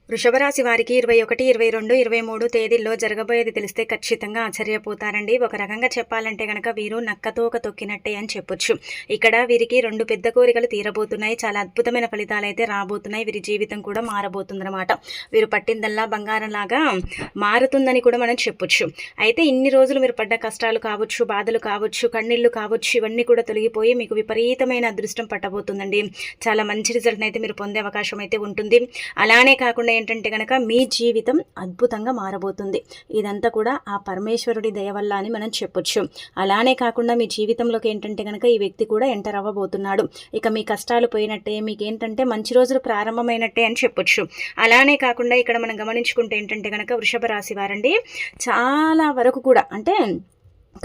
వృషభ రాశి వారికి 21, 22, 23 తేదీల్లో జరగబోయేది తెలిస్తే ఖచ్చితంగా ఆశ్చర్యపోతారండి. ఒక రకంగా చెప్పాలంటే గనక వీరు నక్కతోక తొక్కినట్టే అని చెప్పొచ్చు. ఇక్కడ వీరికి 2 పెద్ద కోరికలు తీరబోతున్నాయి. చాలా అద్భుతమైన ఫలితాలైతే రాబోతున్నాయి. వీరి జీవితం కూడా మారబోతుందన్నమాట. వీరు పట్టిందల్లా బంగారంలాగా మారుతుందని కూడా మనం చెప్పొచ్చు. అయితే ఇన్ని రోజులు మీరు పడ్డ కష్టాలు కావచ్చు, బాధలు కావచ్చు, కన్నీళ్లు కావచ్చు, ఇవన్నీ కూడా తొలగిపోయి మీకు విపరీతమైన అదృష్టం పట్టబోతుందండి. చాలా మంచి రిజల్ట్ని అయితే మీరు పొందే అవకాశం అయితే ఉంటుంది. అలానే కాకుండా ఏంటంటే కనుక మీ జీవితం అద్భుతంగా మారబోతుంది. ఇదంతా కూడా ఆ పరమేశ్వరుడి దయ వల్ల అని మనం చెప్పొచ్చు. అలానే కాకుండా మీ జీవితంలోకి ఏంటంటే కనుక ఈ వ్యక్తి కూడా ఎంటర్ అవ్వబోతున్నాడు. ఇక మీ కష్టాలు పోయినట్టే, మీకు ఏంటంటే మంచి రోజులు ప్రారంభమైనట్టే అని చెప్పొచ్చు. అలానే కాకుండా ఇక్కడ మనం గమనించుకుంటే ఏంటంటే కనుక వృషభ రాశి వారండి చాలా వరకు కూడా అంటే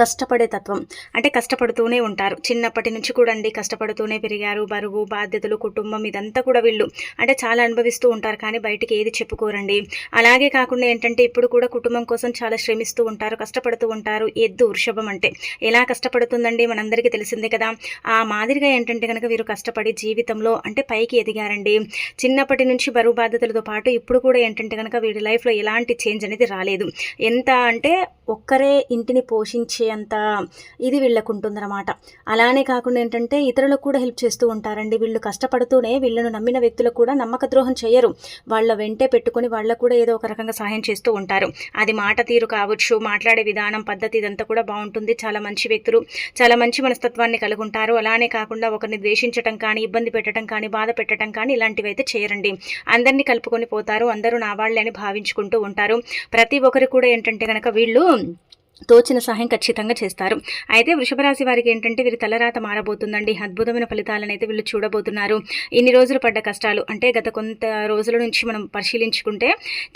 కష్టపడే తత్వం, అంటే కష్టపడుతూనే ఉంటారు. చిన్నప్పటి నుంచి కూడా అండి కష్టపడుతూనే పెరిగారు. బరువు, బాధ్యతలు, కుటుంబం ఇదంతా కూడా వీళ్ళు అంటే చాలా అనుభవిస్తూ ఉంటారు. కానీ బయటికి ఏది చెప్పుకోరండి. అలాగే కాకుండా ఏంటంటే ఇప్పుడు కూడా కుటుంబం కోసం చాలా శ్రమిస్తూ ఉంటారు, కష్టపడుతూ ఉంటారు. ఎద్దు వృషభం అంటే ఎలా కష్టపడుతుందండి మనందరికీ తెలిసిందే కదా. ఆ మాదిరిగా ఏంటంటే కనుక వీరు కష్టపడి జీవితంలో అంటే పైకి ఎదిగారండి. చిన్నప్పటి నుంచి బరువు బాధ్యతలతో పాటు ఇప్పుడు కూడా ఏంటంటే కనుక వీరి లైఫ్లో ఎలాంటి చేంజ్ అనేది రాలేదు. ఎంత అంటే ఒక్కరే ఇంటిని పోషించేంత ఇది వీళ్ళకు ఉంటుందన్నమాట. అలానే కాకుండా ఏంటంటే ఇతరులకు కూడా హెల్ప్ చేస్తూ ఉంటారండి. వీళ్ళు కష్టపడుతూనే వీళ్ళను నమ్మిన వ్యక్తులకు కూడా నమ్మక ద్రోహం చేయరు. వాళ్ళ వెంటే పెట్టుకుని వాళ్ళకు కూడా ఏదో ఒక రకంగా సహాయం చేస్తూ ఉంటారు. అది మాట తీరు కావచ్చు, మాట్లాడే విధానం, పద్ధతి ఇదంతా కూడా బాగుంటుంది. చాలా మంచి వ్యక్తులు, చాలా మంచి మనస్తత్వాన్ని కలిగి ఉంటారు. అలానే కాకుండా ఒకరిని ద్వేషించడం కానీ, ఇబ్బంది పెట్టడం కానీ, బాధ పెట్టడం కానీ ఇలాంటివి అయితే చేయరండి. అందరినీ కలుపుకొని పోతారు. అందరూ నా వాళ్ళే అని భావించుకుంటూ ఉంటారు. ప్రతి ఒక్కరు కూడా ఏంటంటే కనుక వీళ్ళు తోచిన సహాయం ఖచ్చితంగా చేస్తారు. అయితే వృషభ రాశి వారికి ఏంటంటే వీరి తలరాత మారబోతుందండి. అద్భుతమైన ఫలితాలను అయితే వీళ్ళు చూడబోతున్నారు. ఇన్ని రోజులు పడ్డ కష్టాలు అంటే గత కొంత రోజుల నుంచి మనం పరిశీలించుకుంటే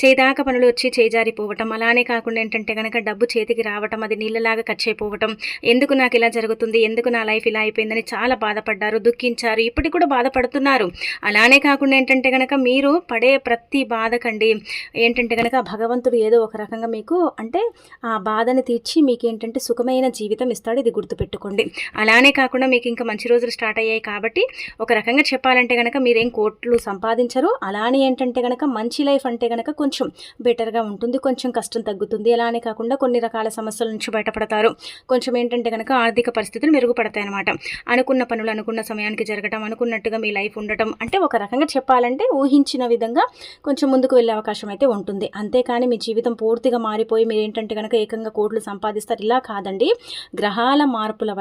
చేదాకా పనులు వచ్చి చేజారిపోవటం, అలానే కాకుండా ఏంటంటే కనుక డబ్బు చేతికి రావటం, అది నీళ్ళలాగా ఖర్చు అయిపోవటం, ఎందుకు నాకు ఇలా జరుగుతుంది, ఎందుకు నా లైఫ్ ఇలా అయిపోయిందని చాలా బాధపడ్డారు, దుఃఖించారు, ఇప్పటికి కూడా బాధపడుతున్నారు. అలానే కాకుండా ఏంటంటే కనుక మీరు పడే ప్రతి బాధకండి ఏంటంటే కనుక భగవంతుడు ఏదో ఒక రకంగా మీకు అంటే ఆ బాధని తీర్చి మీకు ఏంటంటే సుఖమైన జీవితం ఇస్తాడు. ఇది గుర్తుపెట్టుకోండి. అలానే కాకుండా మీకు ఇంకా మంచి రోజులు స్టార్ట్ అయ్యాయి కాబట్టి ఒక రకంగా చెప్పాలంటే కనుక మీరేం కోట్లు సంపాదించరు. అలానే ఏంటంటే కనుక మంచి లైఫ్ అంటే కనుక కొంచెం బెటర్గా ఉంటుంది, కొంచెం కష్టం తగ్గుతుంది. అలానే కాకుండా కొన్ని రకాల సమస్యల నుంచి బయటపడతారు. కొంచెం ఏంటంటే కనుక ఆర్థిక పరిస్థితులు మెరుగుపడతాయి అన్నమాట. అనుకున్న పనులు అనుకున్న సమయానికి జరగటం, అనుకున్నట్టుగా మీ లైఫ్ ఉండటం, అంటే ఒక రకంగా చెప్పాలంటే ఊహించిన విధంగా కొంచెం ముందుకు వెళ్ళే అవకాశం అయితే ఉంటుంది. అంతేకాని మీ జీవితం పూర్తిగా మారిపోయి మీరు ఏంటంటే కనుక ఏకంగా కోట్లు సంపాదిస్తారు ఇలా కాదండి. గ్రహాల మార్పుల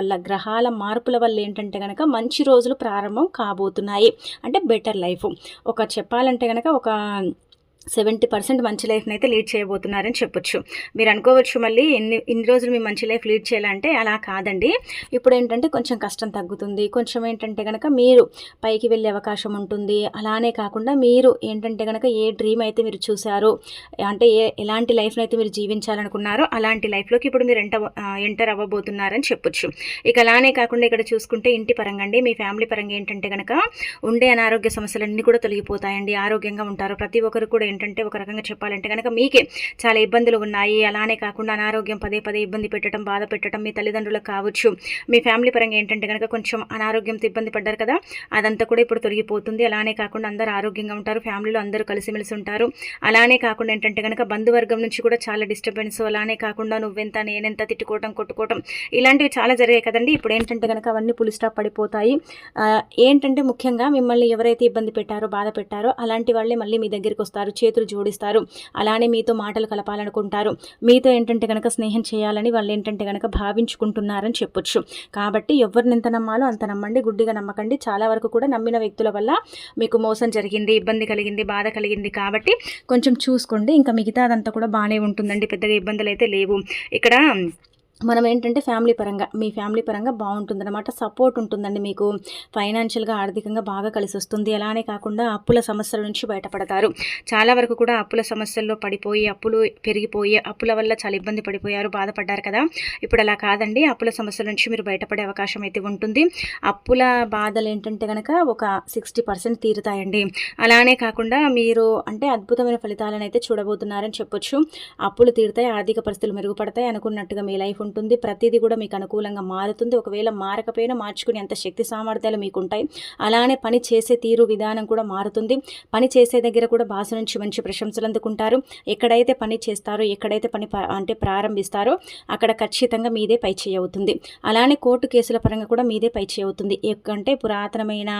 వల్ల ఏంటంటే కనుక మంచి రోజులు ప్రారంభం కాబోతున్నాయి. అంటే బెటర్ లైఫ్ ఒక చెప్పాలంటే కనుక ఒక 70% మంచి లైఫ్ని అయితే లీడ్ చేయబోతున్నారని చెప్పొచ్చు. మీరు అనుకోవచ్చు మళ్ళీ ఇన్ని రోజులు మీ మంచి లైఫ్ లీడ్ చేయాలంటే అలా కాదండి. ఇప్పుడు ఏంటంటే కొంచెం కష్టం తగ్గుతుంది, కొంచెం ఏంటంటే కనుక మీరు పైకి వెళ్ళే అవకాశం ఉంటుంది. అలానే కాకుండా మీరు ఏంటంటే కనుక ఏ డ్రీమ్ అయితే మీరు చూశారో, అంటే ఎలాంటి లైఫ్ని అయితే మీరు జీవించాలనుకున్నారో అలాంటి లైఫ్లోకి ఇప్పుడు మీరు ఎంటర్ అవ్వబోతున్నారని చెప్పొచ్చు. ఇక అలానే కాకుండా ఇక్కడ చూసుకుంటే ఇంటి పరంగా అండి, మీ ఫ్యామిలీ పరంగా ఏంటంటే కనుక ఉండే అనారోగ్య సమస్యలన్నీ కూడా తొలగిపోతాయండి. ఆరోగ్యంగా ఉంటారు. ప్రతి ఒక్కరు కూడా ఏంటంటే ఒక రకంగా చెప్పాలంటే కనుక మీకే చాలా ఇబ్బందులు ఉన్నాయి. అలానే కాకుండా అనారోగ్యం పదే ఇబ్బంది పెట్టడం, బాధ పెట్టడం మీ తల్లిదండ్రులకు కావచ్చు, మీ ఫ్యామిలీ పరంగా ఏంటంటే కనుక కొంచెం అనారోగ్యంతో ఇబ్బంది పడ్డారు కదా, అదంతా కూడా ఇప్పుడు తొలగిపోతుంది. అలానే కాకుండా అందరూ ఆరోగ్యంగా ఉంటారు, ఫ్యామిలీలో అందరూ కలిసిమెలిసి ఉంటారు. అలానే కాకుండా ఏంటంటే కనుక బంధువర్గం నుంచి కూడా చాలా డిస్టర్బెన్స్, అలానే కాకుండా నువ్వెంత నేనెంత తిట్టుకోవటం, కొట్టుకోవటం ఇలాంటివి చాలా జరిగాయి కదండి. ఇప్పుడు ఏంటంటే కనుక అవన్నీ పులి స్టాప్ పడిపోతాయి. ఏంటంటే ముఖ్యంగా మిమ్మల్ని ఎవరైతే ఇబ్బంది పెట్టారో, బాధ పెట్టారో అలాంటి వాళ్ళే మళ్ళీ మీ దగ్గరికి వస్తారు, చేతులు జోడిస్తారు. అలానే మీతో మాటలు కలపాలనుకుంటారు. మీతో ఏంటంటే కనుక స్నేహం చేయాలని వాళ్ళు ఏంటంటే కనుక భావించుకుంటున్నారని చెప్పొచ్చు. కాబట్టి ఎవరిని ఎంత నమ్మాలో అంత నమ్మండి, గుడ్డిగా నమ్మకండి. చాలా వరకు కూడా నమ్మిన వ్యక్తుల వల్ల మీకు మోసం జరిగింది, ఇబ్బంది కలిగింది, బాధ కలిగింది. కాబట్టి కొంచెం చూసుకోండి. ఇంకా మిగతా అదంతా కూడా బాగానే ఉంటుందండి. పెద్దగా ఇబ్బందులు అయితే లేవు. ఇక్కడ మనం ఏంటంటే మీ ఫ్యామిలీ పరంగా బాగుంటుందన్నమాట. సపోర్ట్ ఉంటుందండి మీకు. ఫైనాన్షియల్గా ఆర్థికంగా బాగా కలిసి వస్తుంది. అలానే కాకుండా అప్పుల సమస్యల నుంచి బయటపడతారు. చాలా వరకు కూడా అప్పుల సమస్యల్లో పడిపోయి, అప్పులు పెరిగిపోయి, అప్పుల వల్ల చాలా ఇబ్బంది పడిపోయారు, బాధపడ్డారు కదా. ఇప్పుడు అలా కాదండి. అప్పుల సమస్యల నుంచి మీరు బయటపడే అవకాశం అయితే ఉంటుంది. అప్పుల బాధలు ఏంటంటే కనుక ఒక 60% తీరుతాయండి. అలానే కాకుండా మీరు అంటే అద్భుతమైన ఫలితాలను అయితే చూడబోతున్నారని చెప్పొచ్చు. అప్పులు తీరుతాయి, ఆర్థిక పరిస్థితులు మెరుగుపడతాయి, అనుకున్నట్టుగా మీ లైఫ్ ఉంటుంది. ఉంటుంది. ప్రతిదీ కూడా మీకు అనుకూలంగా మారుతుంది. ఒకవేళ మారకపోయినా మార్చుకునే అంత శక్తి సామర్థ్యాలు మీకుంటాయి. అలానే పని చేసే తీరు విధానం కూడా మారుతుంది. పని చేసే దగ్గర కూడా బాస్ నుంచి మంచి ప్రశంసలు అందుకుంటారు. ఎక్కడైతే పని చేస్తారో, ఎక్కడైతే పని అంటే ప్రారంభిస్తారో అక్కడ ఖచ్చితంగా మీదే పైచేయి అవుతుంది. అలానే కోర్టు కేసుల పరంగా కూడా మీదే పైచేయి అవుతుంది. అంటే పురాతనమైన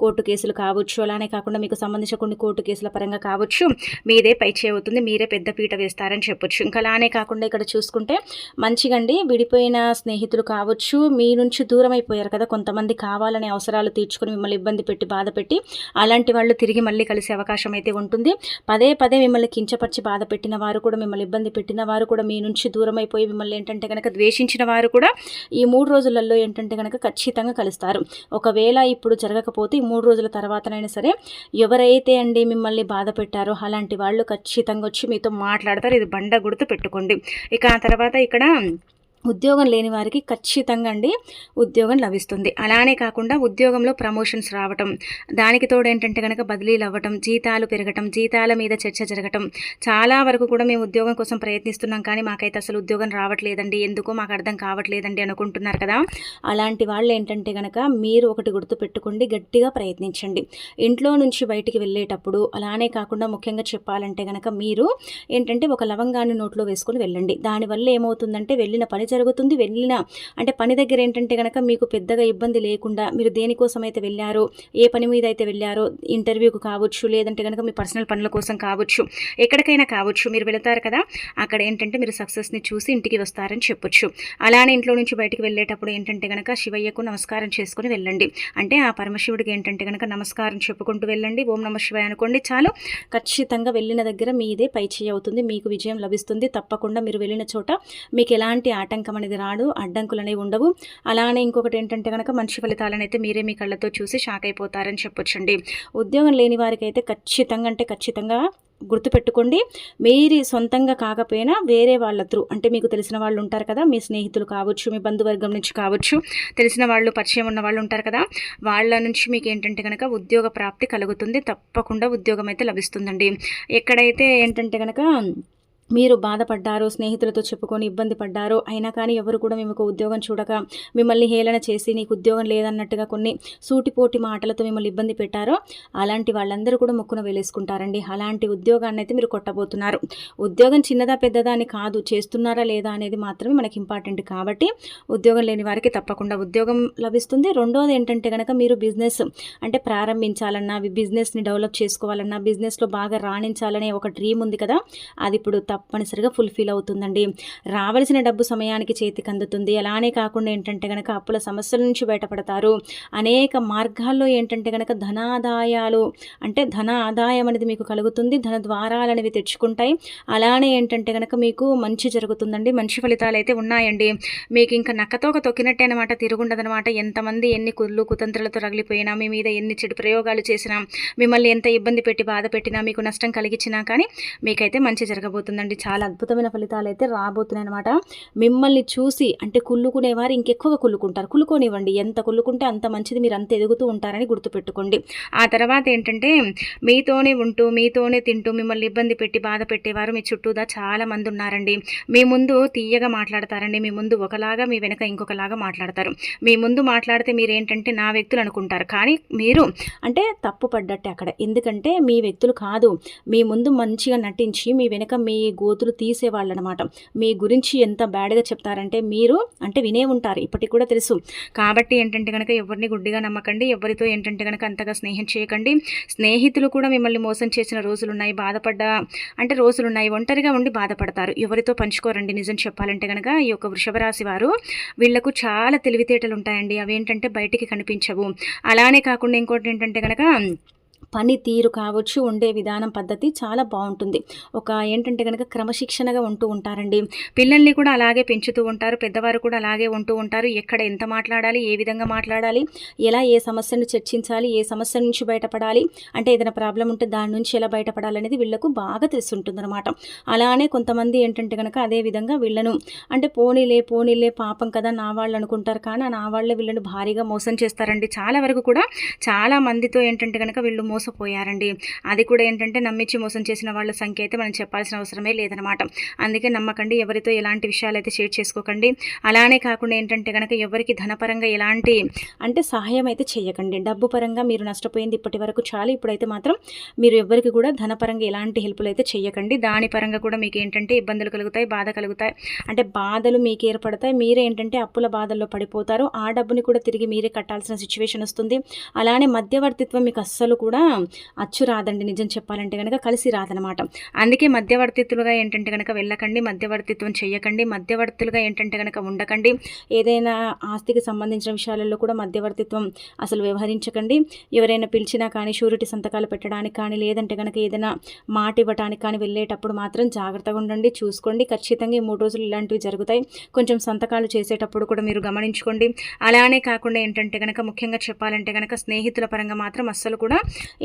కోర్టు కేసులు కావచ్చు, అలానే కాకుండా మీకు సంబంధించిన కొన్ని కోర్టు కేసుల పరంగా కావచ్చు, మీదే పైచేయి అవుతుంది. మీరే పెద్ద పీట వేస్తారని చెప్పొచ్చు. ఇంకా అలానే కాకుండా ఇక్కడ చూసుకుంటే మంచిగండి, విడిపోయిన స్నేహితులు కావచ్చు, మీ నుంచి దూరం అయిపోయారు కదా కొంతమంది, కావాలనే అవసరాలు తీర్చుకుని మిమ్మల్ని ఇబ్బంది పెట్టి బాధ పెట్టి, అలాంటి వాళ్ళు తిరిగి మళ్ళీ కలిసే అవకాశం అయితే ఉంటుంది. పదే పదే మిమ్మల్ని కించపరిచి బాధ పెట్టిన వారు కూడా, మిమ్మల్ని ఇబ్బంది పెట్టిన వారు కూడా, మీ నుంచి దూరం అయిపోయి మిమ్మల్ని ఏంటంటే కనుక ద్వేషించిన వారు కూడా ఈ 3 రోజులలో ఏంటంటే కనుక ఖచ్చితంగా కలుస్తారు. ఒకవేళ ఇప్పుడు జరగకపోతే ఈ 3 రోజుల తర్వాతనైనా సరే ఎవరైతే అండి మిమ్మల్ని బాధ పెట్టారో అలాంటి వాళ్ళు ఖచ్చితంగా వచ్చి మీతో మాట్లాడతారు. ఇది బండ గుర్తు పెట్టుకోండి. ఇక ఆ తర్వాత ఇక్కడ ఉద్యోగం లేని వారికి ఖచ్చితంగా అండి ఉద్యోగం లభిస్తుంది. అలానే కాకుండా ఉద్యోగంలో ప్రమోషన్స్ రావటం, దానికి తోడు ఏంటంటే కనుక బదిలీలు అవ్వటం, జీతాలు పెరగటం, జీతాల మీద చర్చ జరగటం. చాలా వరకు కూడా మేము ఉద్యోగం కోసం ప్రయత్నిస్తున్నాం కానీ మాకైతే అసలు ఉద్యోగం రావట్లేదండి, ఎందుకో మాకు అర్థం కావట్లేదండి అనుకుంటున్నారు కదా. అలాంటి వాళ్ళు ఏంటంటే కనుక మీరు ఒకటి గుర్తుపెట్టుకోండి, గట్టిగా ప్రయత్నించండి. ఇంట్లో నుంచి బయటికి వెళ్ళేటప్పుడు, అలానే కాకుండా ముఖ్యంగా చెప్పాలంటే కనుక మీరు ఏంటంటే ఒక లవంగాన్ని నోట్లో వేసుకొని వెళ్ళండి. దానివల్ల ఏమవుతుందంటే వెళ్ళిన పని జరుగుతుంది. వెళ్ళిన అంటే పని దగ్గర ఏంటంటే కనుక మీకు పెద్దగా ఇబ్బంది లేకుండా, మీరు దేనికోసం అయితే వెళ్ళారో, ఏ పని మీద అయితే వెళ్ళారో, ఇంటర్వ్యూకు కావచ్చు, లేదంటే కనుక మీ పర్సనల్ పనుల కోసం కావచ్చు, ఎక్కడికైనా కావచ్చు, మీరు వెళతారు కదా, అక్కడ ఏంటంటే మీరు సక్సెస్ని చూసి ఇంటికి వస్తారని చెప్పొచ్చు. అలానే ఇంట్లో నుంచి బయటికి వెళ్ళేటప్పుడు ఏంటంటే కనుక శివయ్యకు నమస్కారం చేసుకుని వెళ్ళండి. అంటే ఆ పరమశివుడికి ఏంటంటే కనుక నమస్కారం చెప్పుకుంటూ వెళ్ళండి. ఓం నమ శివాయ అనుకోండి చాలు. ఖచ్చితంగా వెళ్ళిన దగ్గర మీదే పైచేయి అవుతుంది, మీకు విజయం లభిస్తుంది. తప్పకుండా మీరు వెళ్ళిన చోట మీకు ఎలాంటి ఆటంకం అనేది రాడు, అడ్డంకులు అనేవి ఉండవు. అలానే ఇంకొకటి ఏంటంటే కనుక మంచి ఫలితాలను అయితే మీరే మీ కళ్ళతో చూసి షాక్ అయిపోతారని చెప్పొచ్చండి. ఉద్యోగం లేని వారికి అయితే ఖచ్చితంగా గుర్తుపెట్టుకోండి, మీరు సొంతంగా కాకపోయినా వేరే వాళ్ళ త్రూ, అంటే మీకు తెలిసిన వాళ్ళు ఉంటారు కదా, మీ స్నేహితులు కావచ్చు, మీ బంధువర్గం నుంచి కావచ్చు, తెలిసిన వాళ్ళు, పరిచయం ఉన్న వాళ్ళు ఉంటారు కదా, వాళ్ళ నుంచి మీకు ఏంటంటే కనుక ఉద్యోగ ప్రాప్తి కలుగుతుంది. తప్పకుండా ఉద్యోగం అయితే లభిస్తుందండి. ఎక్కడైతే ఏంటంటే కనుక మీరు బాధపడ్డారో, స్నేహితులతో చెప్పుకొని ఇబ్బంది పడ్డారో, అయినా కానీ ఎవరు కూడా మీకు ఉద్యోగం చూడక మిమ్మల్ని హేళన చేసి నీకు ఉద్యోగం లేదన్నట్టుగా కొన్ని సూటిపోటి మాటలతో మిమ్మల్ని ఇబ్బంది పెట్టారో, అలాంటి వాళ్ళందరూ కూడా ముక్కున వేలేసుకుంటారండి. అలాంటి ఉద్యోగాన్ని అయితే మీరు కొట్టబోతున్నారు. ఉద్యోగం చిన్నదా పెద్దదా అని కాదు, చేస్తున్నారా లేదా అనేది మాత్రమే మనకి ఇంపార్టెంట్. కాబట్టి ఉద్యోగం లేని వారికి తప్పకుండా ఉద్యోగం లభిస్తుంది. రెండోది ఏంటంటే కనుక మీరు బిజినెస్ అంటే ప్రారంభించాలన్నా, బిజినెస్ని డెవలప్ చేసుకోవాలన్నా, బిజినెస్లో బాగా రాణించాలనే ఒక డ్రీమ్ ఉంది కదా, అది ఇప్పుడు తప్పనిసరిగా ఫుల్ఫిల్ అవుతుందండి. రావాల్సిన డబ్బు సమయానికి చేతికి అందుతుంది. అలానే కాకుండా ఏంటంటే కనుక అప్పుల సమస్యల నుంచి బయటపడతారు. అనేక మార్గాల్లో ఏంటంటే కనుక ధనాదాయాలు, అంటే ధన ఆదాయం అనేది మీకు కలుగుతుంది. ధన ద్వారాలు అనేవి తెచ్చుకుంటాయి. అలానే ఏంటంటే కనుక మీకు మంచి జరుగుతుందండి. మంచి ఫలితాలు అయితే ఉన్నాయండి. మీకు ఇంకా నక్కతోక తొక్కినట్టే అనమాట, తిరుగుండదనమాట. ఎంతమంది ఎన్ని కుళ్ళు కుతంత్రాలతో రగిలిపోయినా, మీ మీద ఎన్ని చెడు ప్రయోగాలు చేసినా, మిమ్మల్ని ఎంత ఇబ్బంది పెట్టి బాధ పెట్టినా, మీకు నష్టం కలిగించినా కానీ మీకైతే మంచి జరగబోతుందండి. చాలా అద్భుతమైన ఫలితాలు అయితే రాబోతున్నాయి అనమాట. మిమ్మల్ని చూసి అంటే కుళ్ళుకునేవారు ఇంకెక్కువగా కుళ్ళుకుంటారు. కుళ్ళుకోనివ్వండి, ఎంత కుళ్ళుకుంటే అంత మంచిది, మీరు అంత ఎదుగుతూ ఉంటారని గుర్తుపెట్టుకోండి. ఆ తర్వాత ఏంటంటే మీతోనే ఉంటూ, మీతోనే తింటూ, మిమ్మల్ని ఇబ్బంది పెట్టి బాధ పెట్టేవారు మీ చుట్టూదా చాలా మంది ఉన్నారండి. మీ ముందు తీయగా మాట్లాడతారండి, మీ ముందు ఒకలాగా, మీ వెనక ఇంకొకలాగా మాట్లాడతారు. మీ ముందు మాట్లాడితే మీరేంటంటే నా వ్యక్తులు అనుకుంటారు, కానీ మీరు అంటే తప్పు పడ్డట్టే అక్కడ. ఎందుకంటే మీ వ్యక్తులు కాదు, మీ ముందు మంచిగా నటించి మీ వెనక మీ గోతులు తీసేవాళ్ళు అనమాట. మీ గురించి ఎంత బ్యాడ్గా చెప్తారంటే మీరు అంటే వినే ఉంటారు, ఇప్పటికి కూడా తెలుసు. కాబట్టి ఏంటంటే కనుక ఎవరిని గుడ్డిగా నమ్మకండి, ఎవరితో ఏంటంటే కనుక అంతగా స్నేహం చేయకండి. స్నేహితులు కూడా మిమ్మల్ని మోసం చేసిన రోజులున్నాయి, బాధపడ్డ అంటే రోజులున్నాయి. ఒంటరిగా ఉండి బాధపడతారు, ఎవరితో పంచుకోరండి. నిజం చెప్పాలంటే కనుక ఈ యొక్క వృషభ రాశి వారు, వీళ్లకు చాలా తెలివితేటలు ఉంటాయండి, అవేంటంటే బయటికి కనిపించవు. అలానే కాకుండా ఇంకోటి ఏంటంటే కనుక పని తీరు కావచ్చు, ఉండే విధానం పద్ధతి చాలా బాగుంటుంది. ఒక ఏంటంటే కనుక క్రమశిక్షణగా ఉంటూ ఉంటారండి. పిల్లల్ని కూడా అలాగే పెంచుతూ ఉంటారు, పెద్దవారు కూడా అలాగే ఉంటూ ఉంటారు. ఎక్కడ ఎంత మాట్లాడాలి, ఏ విధంగా మాట్లాడాలి, ఎలా ఏ సమస్యను చర్చించాలి, ఏ సమస్య నుంచి బయటపడాలి, అంటే ఏదైనా ప్రాబ్లం ఉంటే దాని నుంచి ఎలా బయటపడాలనేది వీళ్ళకు బాగా తెలుసుంటుందన్నమాట. అలానే కొంతమంది ఏంటంటే కనుక అదే విధంగా వీళ్ళను అంటే పోనీలే పాపం కదా నా వాళ్ళు అనుకుంటారు, కానీ నా వాళ్ళే వీళ్ళని భారీగా మోసం చేస్తారండి. చాలా వరకు కూడా చాలా మందితో ఏంటంటే కనుక వీళ్ళు మోసపోయారండి. అది కూడా ఏంటంటే నమ్మించి మోసం చేసిన వాళ్ళ సంఖ్య అయితే మనం చెప్పాల్సిన అవసరమే లేదనమాట. అందుకే నమ్మకండి, ఎవరితో ఎలాంటి విషయాలైతే షేర్ చేసుకోకండి. అలానే కాకుండా ఏంటంటే గనక ఎవరికి ధనపరంగా ఎలాంటి అంటే సహాయం అయితే చేయకండి. డబ్బు పరంగా మీరు నష్టపోయింది ఇప్పటి వరకు చాలు. ఇప్పుడైతే మాత్రం మీరు ఎవ్వరికి కూడా ధనపరంగా ఎలాంటి హెల్ప్‌లు అయితే చేయకండి. దాని పరంగా కూడా మీకు ఏంటంటే ఇబ్బందులు కలుగుతాయి, బాధ కలుగుతాయి. అంటే బాధలు మీకు ఏర్పడతాయి. మీరే ఏంటంటే అప్పుల బాధల్లో పడిపోతారు. ఆ డబ్బుని కూడా తిరిగి మీరే కట్టాల్సిన సిచ్యువేషన్ వస్తుంది. అలానే మధ్యవర్తిత్వం మీకు అస్సలు కూడా అచ్చు రాదండి. నిజం చెప్పాలంటే గనక కలిసి రాదనమాట. అందుకే మధ్యవర్తిత్తులుగా ఏంటంటే గనక వెళ్ళకండి, మధ్యవర్తిత్వం చేయకండి, మధ్యవర్తులుగా ఏంటంటే గనక ఉండకండి. ఏదైనా ఆస్తికి సంబంధించిన విషయాలలో కూడా మధ్యవర్తిత్వం అసలు వ్యవహరించకండి. ఎవరైనా పిలిచినా కానీ షూరిటీ సంతకాలు పెట్టడానికి కానీ, లేదంటే కనుక ఏదైనా మాట ఇవ్వడానికి కానీ వెళ్ళేటప్పుడు మాత్రం జాగ్రత్తగా ఉండండి, చూసుకోండి. ఖచ్చితంగా ఈ 3 రోజులు ఇలాంటివి జరుగుతాయి. కొంచెం సంతకాలు చేసేటప్పుడు కూడా మీరు గమనించుకోండి. అలానే కాకుండా ఏంటంటే కనుక ముఖ్యంగా చెప్పాలంటే కనుక స్నేహితుల పరంగా మాత్రం అస్సలు కూడా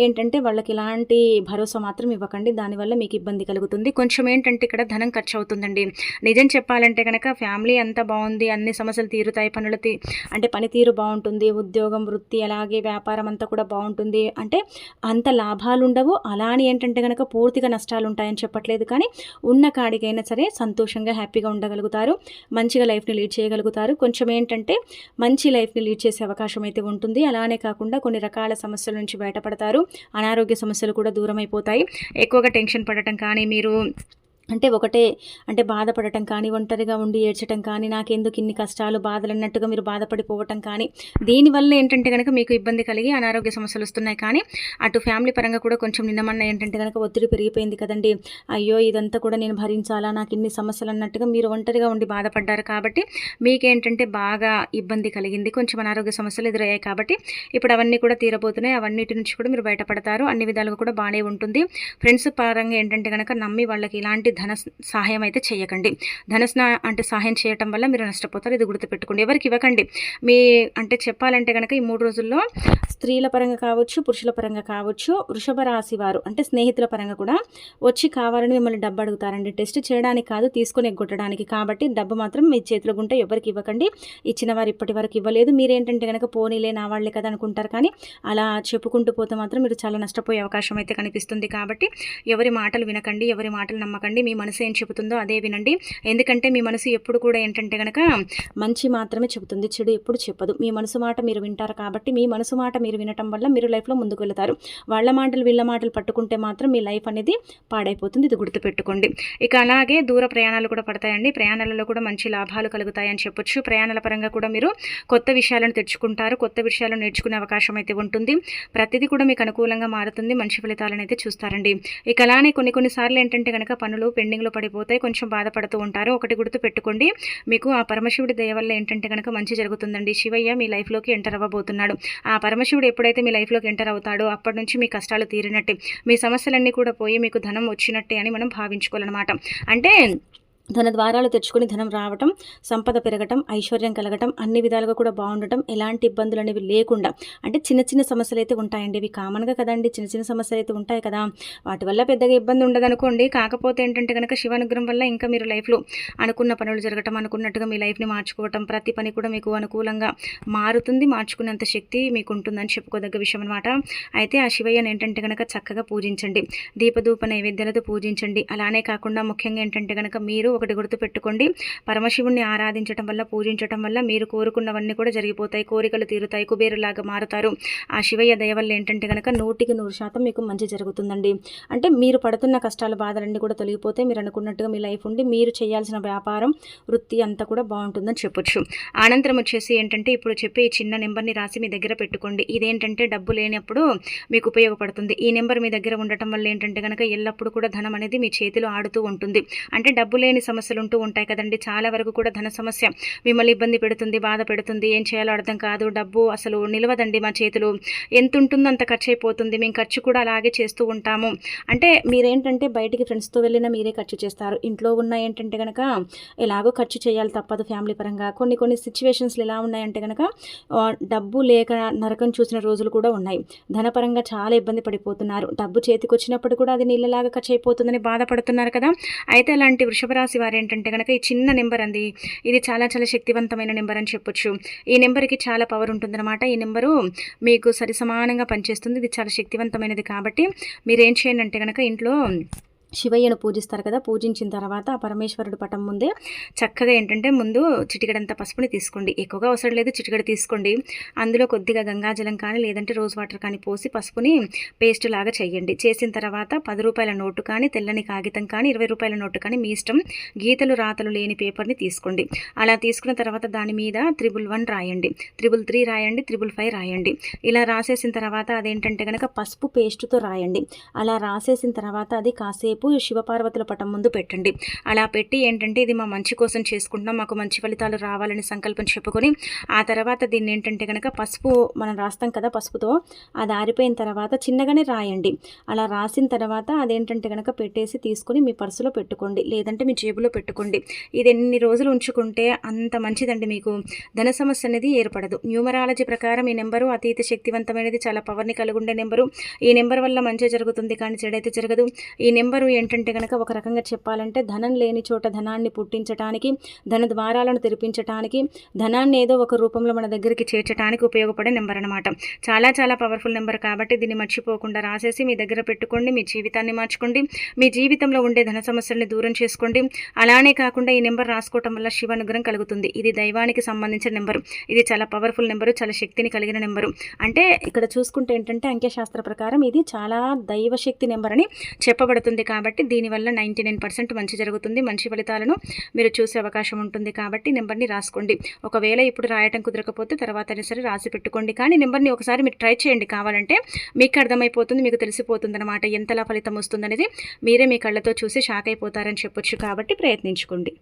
ఏంటంటే వాళ్ళకి ఇలాంటి భరోసా మాత్రం ఇవ్వకండి. దానివల్ల మీకు ఇబ్బంది కలుగుతుంది. కొంచెం ఏంటంటే ఇక్కడ ధనం ఖర్చు అవుతుందండి. నిజం చెప్పాలంటే కనుక ఫ్యామిలీ అంతా బాగుంది, అన్ని సమస్యలు తీరుతాయి, అంటే పనితీరు బాగుంటుంది, ఉద్యోగం, వృత్తి, అలాగే వ్యాపారం అంతా కూడా బాగుంటుంది. అంటే అంత లాభాలు ఉండవు, అలా అని ఏంటంటే కనుక పూర్తిగా నష్టాలు ఉంటాయని చెప్పట్లేదు. కానీ ఉన్న కాడికైనా సరే సంతోషంగా హ్యాపీగా ఉండగలుగుతారు, మంచిగా లైఫ్ని లీడ్ చేయగలుగుతారు. కొంచెం ఏంటంటే మంచి లైఫ్ని లీడ్ చేసే అవకాశం అయితే ఉంటుంది. అలానే కాకుండా కొన్ని రకాల సమస్యల నుంచి బయటపడతారు. అనారోగ్య సమస్యలు కూడా దూరం అయిపోతాయి. ఎక్కువగా టెన్షన్ పడటం కానీ, మీరు అంటే ఒకటే అంటే బాధపడటం కానీ, ఒంటరిగా ఉండి ఏడ్చటం కానీ, నాకెందుకు ఇన్ని కష్టాలు బాధలు అన్నట్టుగా మీరు బాధపడిపోవటం కానీ, దీనివల్ల ఏంటంటే కనుక మీకు ఇబ్బంది కలిగి అనారోగ్య సమస్యలు వస్తున్నాయి. కానీ అటు ఫ్యామిలీ పరంగా కూడా కొంచెం నిన్నమన్న ఏంటంటే కనుక ఒత్తిడి పెరిగిపోయింది కదండి. అయ్యో ఇదంతా కూడా నేను భరించాలా, నాకు ఇన్ని సమస్యలు అన్నట్టుగా మీరు ఒంటరిగా ఉండి బాధపడ్డారు. కాబట్టి మీకేంటంటే బాగా ఇబ్బంది కలిగింది, కొంచెం అనారోగ్య సమస్యలు ఎదురయ్యాయి. కాబట్టి ఇప్పుడు అవన్నీ కూడా తీరబోతున్నాయి. అవన్నిటి నుంచి కూడా మీరు బయటపడతారు. అన్ని విధాలుగా కూడా బాగానే ఉంటుంది. ఫ్రెండ్స్ పరంగా ఏంటంటే కనుక నమ్మి వాళ్ళకి ఇలాంటి ధన సహాయం అయితే చేయకండి. అంటే సహాయం చేయటం వల్ల మీరు నష్టపోతారు. ఇది గుర్తుపెట్టుకోండి. ఎవరికి ఇవ్వకండి. మీ అంటే చెప్పాలంటే కనుక ఈ 3 రోజుల్లో స్త్రీల పరంగా కావచ్చు, పురుషుల పరంగా కావచ్చు, వృషభ రాశి వారు అంటే స్నేహితుల పరంగా కూడా వచ్చి కావాలని మిమ్మల్ని డబ్బు అడుగుతారండి. టెస్ట్ చేయడానికి కాదు, తీసుకొని ఎగ్గొట్టడానికి. కాబట్టి డబ్బు మాత్రం మీ చేతిలో ఉంటే ఎవరికి ఇవ్వకండి. ఇచ్చిన వారు ఇప్పటి వరకు ఇవ్వలేదు. మీరేంటంటే కనుక పోనీలే నా వాళ్ళే కదా అనుకుంటారు. కానీ అలా చెప్పుకుంటూ పోతే మాత్రం మీరు చాలా నష్టపోయే అవకాశం అయితే కనిపిస్తుంది. కాబట్టి ఎవరి మాటలు వినకండి, ఎవరి మాటలు నమ్మకండి. మీ మనసు ఏం చెబుతుందో అదే వినండి. ఎందుకంటే మీ మనసు ఎప్పుడు కూడా ఏంటంటే కనుక మంచి మాత్రమే చెబుతుంది, చెడు ఎప్పుడు చెప్పదు. మీ మనసు మాట మీరు వింటారు. కాబట్టి మీ మనసు మాట మీరు వినటం వల్ల మీరు లైఫ్లో ముందుకు వెళ్తారు. వాళ్ళ మాటలు వీళ్ళ మాటలు పట్టుకుంటే మాత్రం మీ లైఫ్ అనేది పాడైపోతుంది. ఇది గుర్తుపెట్టుకోండి. ఇక అలాగే దూర ప్రయాణాలు కూడా పడతాయండి. ప్రయాణాలలో కూడా మంచి లాభాలు కలుగుతాయని చెప్పొచ్చు. ప్రయాణాల పరంగా కూడా మీరు కొత్త విషయాలను తెచ్చుకుంటారు, కొత్త విషయాలను నేర్చుకునే అవకాశం అయితే ఉంటుంది. ప్రతిదీ కూడా మీకు అనుకూలంగా మారుతుంది, మంచి ఫలితాలను అయితే చూస్తారండి. ఇక అలానే కొన్నిసార్లు ఏంటంటే కనుక పనులు పెండింగ్లో పడిపోతాయి, కొంచెం బాధపడుతూ ఉంటారు. ఒకటి గుర్తు పెట్టుకోండి, మీకు ఆ పరమశివుడి దయ వల్ల ఏంటంటే కనుక మంచి జరుగుతుందండి. శివయ్య మీ లైఫ్లోకి ఎంటర్ అవ్వబోతున్నాడు. ఆ పరమశివుడు ఎప్పుడైతే మీ లైఫ్లోకి ఎంటర్ అవుతాడో అప్పటి నుంచి మీ కష్టాలు తీరినట్టే, మీ సమస్యలన్నీ కూడా పోయి మీకు ధనం వచ్చినట్టే అని మనం భావించుకోవాలన్నమాట. అంటే ధన ద్వారాలు తెచ్చుకొని ధనం రావటం, సంపద పెరగటం, ఐశ్వర్యం కలగటం, అన్ని విధాలుగా కూడా బాగుండటం, ఎలాంటి ఇబ్బందులు అనేవి లేకుండా. అంటే చిన్న చిన్న సమస్యలు అయితే ఉంటాయండి, ఇవి కామన్గా కదండి. చిన్న చిన్న సమస్యలు అయితే ఉంటాయి కదా, వాటి వల్ల పెద్దగా ఇబ్బంది ఉండదు అనుకోండి. కాకపోతే ఏంటంటే కనుక శివానుగ్రహం వల్ల ఇంకా మీరు లైఫ్లో అనుకున్న పనులు జరగటం, అనుకున్నట్టుగా మీ లైఫ్ని మార్చుకోవటం, ప్రతి పని కూడా మీకు అనుకూలంగా మారుతుంది, మార్చుకునేంత శక్తి మీకు ఉంటుందని చెప్పుకోదగ్గ విషయం అనమాట. అయితే ఆ శివయ్యను ఏంటంటే కనుక చక్కగా పూజించండి, దీపధూప నైవేద్యాలతో పూజించండి. అలానే కాకుండా ముఖ్యంగా ఏంటంటే కనుక మీరు ఒకటి గుర్తుపెట్టుకోండి, పరమశివుణ్ణి ఆరాధించడం వల్ల, పూజించడం వల్ల మీరు కోరుకున్నవన్నీ కూడా జరిగిపోతాయి, కోరికలు తీరుతాయి, కుబేరులాగా మారుతారు. ఆ శివయ్య దయ వల్ల ఏంటంటే కనుక 100% మీకు మంచి జరుగుతుందండి. అంటే మీరు పడుతున్న కష్టాలు, బాధలన్నీ కూడా తొలగిపోతే మీరు అనుకున్నట్టుగా మీ లైఫ్ ఉండి మీరు చేయాల్సిన వ్యాపారం, వృత్తి అంతా కూడా బాగుంటుందని చెప్పొచ్చు. అనంతరం వచ్చేసి ఏంటంటే ఇప్పుడు చెప్పే ఈ చిన్న నెంబర్ని రాసి మీ దగ్గర పెట్టుకోండి. ఇదేంటంటే డబ్బు లేనప్పుడు మీకు ఉపయోగపడుతుంది. ఈ నెంబర్ మీ దగ్గర ఉండటం వల్ల ఏంటంటే కనుక ఎల్లప్పుడూ కూడా ధనం అనేది మీ చేతిలో ఆడుతూ ఉంటుంది. అంటే డబ్బు లేని సమస్యలు ఉంటూ ఉంటాయి కదండి. చాలా వరకు కూడా ధన సమస్య మిమ్మల్ని ఇబ్బంది పెడుతుంది, బాధ పెడుతుంది, ఏం చేయాలో అర్థం కాదు. డబ్బు అసలు నిలవదండి మా చేతిలో, ఎంత ఉంటుందో అంత ఖర్చు అయిపోతుంది. మేము ఖర్చు కూడా అలాగే చేస్తూ ఉంటాము. అంటే మీరేంటంటే బయటికి ఫ్రెండ్స్తో వెళ్ళినా మీరే ఖర్చు చేస్తారు. ఇంట్లో ఉన్న ఏంటంటే కనుక ఎలాగో ఖర్చు చేయాలి తప్పదు. ఫ్యామిలీ పరంగా కొన్ని సిచ్యువేషన్స్లు ఎలా ఉన్నాయంటే కనుక డబ్బు లేక నరకం చూసిన రోజులు కూడా ఉన్నాయి. ధనపరంగా చాలా ఇబ్బంది పడిపోతున్నారు. డబ్బు చేతికి వచ్చినప్పుడు కూడా అది నీళ్ళలాగా ఖర్చు అయిపోతుందని బాధపడుతున్నారు కదా. అయితే అలాంటి వృషభ రాశి రాశి వారు ఏంటంటే కనుక ఈ చిన్న నెంబర్ అంది, ఇది చాలా చాలా శక్తివంతమైన నెంబర్ అని చెప్పొచ్చు. ఈ నెంబర్‌కి చాలా పవర్ ఉంటుందన్నమాట. ఈ నెంబరు మీకు సరిసమానంగా పనిచేస్తుంది. ఇది చాలా శక్తివంతమైనది కాబట్టి మీరేం చేయండి అంటే గనక ఇంట్లో శివయ్యను పూజిస్తారు కదా, పూజించిన తర్వాత ఆ పరమేశ్వరుడు పటం ముందే చక్కగా ఏంటంటే ముందు చిటికెడంత పసుపుని తీసుకోండి. ఎక్కువగా అవసరం లేదు, చిటికెడు తీసుకోండి. అందులో కొద్దిగా గంగాజలం కానీ లేదంటే రోజ్ వాటర్ కానీ పోసి పసుపుని పేస్ట్ లాగా చేయండి. చేసిన తర్వాత 10 రూపాయల నోటు కానీ, తెల్లని కాగితం కానీ, 20 రూపాయల నోటు కానీ మీ ఇష్టం, గీతలు రాతలు లేని పేపర్ని తీసుకోండి. అలా తీసుకున్న తర్వాత దాని మీద 111 రాయండి, 333 రాయండి, 555 రాయండి. ఇలా రాసేసిన తర్వాత అదేంటంటే కనుక పసుపు పేస్ట్తో రాయండి. అలా రాసేసిన తర్వాత అది కాసేపు శివపార్వతుల పటం ముందు పెట్టండి. అలా పెట్టి ఏంటంటే ఇది మా మంచి కోసం చేసుకుంటున్నాం, మాకు మంచి ఫలితాలు రావాలని సంకల్పం చెప్పుకొని ఆ తర్వాత దీన్ని ఏంటంటే కనుక పసుపు మనం రాస్తాం కదా, పసుపుతో అది ఆరిపోయిన తర్వాత చిన్నగానే రాయండి. అలా రాసిన తర్వాత అదేంటంటే కనుక పెట్టేసి తీసుకొని మీ పర్సులో పెట్టుకోండి, లేదంటే మీ జేబులో పెట్టుకోండి. ఇది ఎన్ని రోజులు ఉంచుకుంటే అంత మంచిదండి, మీకు ధన సమస్య అనేది ఏర్పడదు. న్యూమరాలజీ ప్రకారం ఈ నెంబరు అతీత శక్తివంతమైనది, చాలా పవర్ని కలిగి ఉండే నెంబరు. ఈ నెంబర్ వల్ల మంచి జరుగుతుంది కానీ చెడైతే జరగదు. ఈ నెంబరు ఏంటంటే కనుక ఒక రకంగా చెప్పాలంటే ధనం లేని చోట ధనాన్ని పుట్టించడానికి, ధన ద్వారాలను తెరిపించడానికి, ధనాన్ని ఏదో ఒక రూపంలో మన దగ్గరికి చేర్చడానికి ఉపయోగపడే నెంబర్ అనమాట. చాలా చాలా పవర్ఫుల్ నెంబర్ కాబట్టి దీన్ని మర్చిపోకుండా రాసేసి మీ దగ్గర పెట్టుకోండి. మీ జీవితాన్ని మార్చుకోండి, మీ జీవితంలో ఉండే ధన సమస్యల్ని దూరం చేసుకోండి. అలానే కాకుండా ఈ నెంబర్ రాసుకోవటం వల్ల శివ అనుగ్రహం కలుగుతుంది. ఇది దైవానికి సంబంధించిన నెంబరు, ఇది చాలా పవర్ఫుల్ నెంబరు, చాలా శక్తిని కలిగిన నెంబరు. అంటే ఇక్కడ చూసుకుంటే ఏంటంటే అంకెశాస్త్ర ప్రకారం ఇది చాలా దైవశక్తి నెంబర్ అని చెప్పబడుతుంది కాబట్టి దీనివల్ల 99% మంచి జరుగుతుంది, మంచి ఫలితాలను మీరు చూసే అవకాశం ఉంటుంది. కాబట్టి నెంబర్ని రాసుకోండి. ఒకవేళ ఇప్పుడు రాయటం కుదరకపోతే తర్వాత సరే రాసి పెట్టుకోండి, కానీ నెంబర్ని ఒకసారి మీరు ట్రై చేయండి. కావాలంటే మీకు అర్థమైపోతుంది, మీకు తెలిసిపోతుంది అనమాట ఎంతలా ఫలితం వస్తుందనేది. మీరే మీ కళ్ళతో చూసి షాక్ అయిపోతారని చెప్పొచ్చు. కాబట్టి ప్రయత్నించుకోండి.